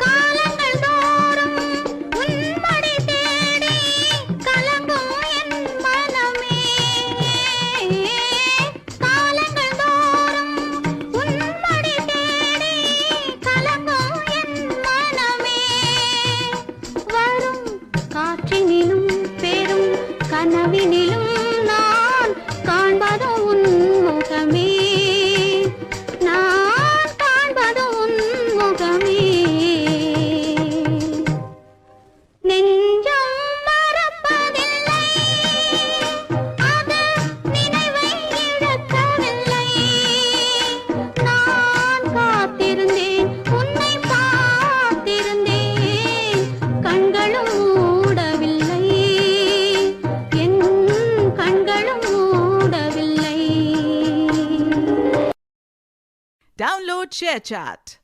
காலங்கள் தோறும் உன்மடி தேடி கலங்கும் என் மனமே. காலங்கள் தோறும் உன்மடி தேடி கலங்கும் என் மனமே. வரும் காற்றினிலும் பெரும் கனவினிலும் நான் காண்பது உன் முகமே. நான் காண்பது உன் முகமே. நெஞ்சம் மறப்பதில்லை, அது நினைவை இழக்கவில்லை. நான் காத்திருந்தேன், உன்னை பார்த்திருந்தேன், கண்களும் மூடவில்லை, என் கண்களும் மூடவில்லை. Download ShareChat.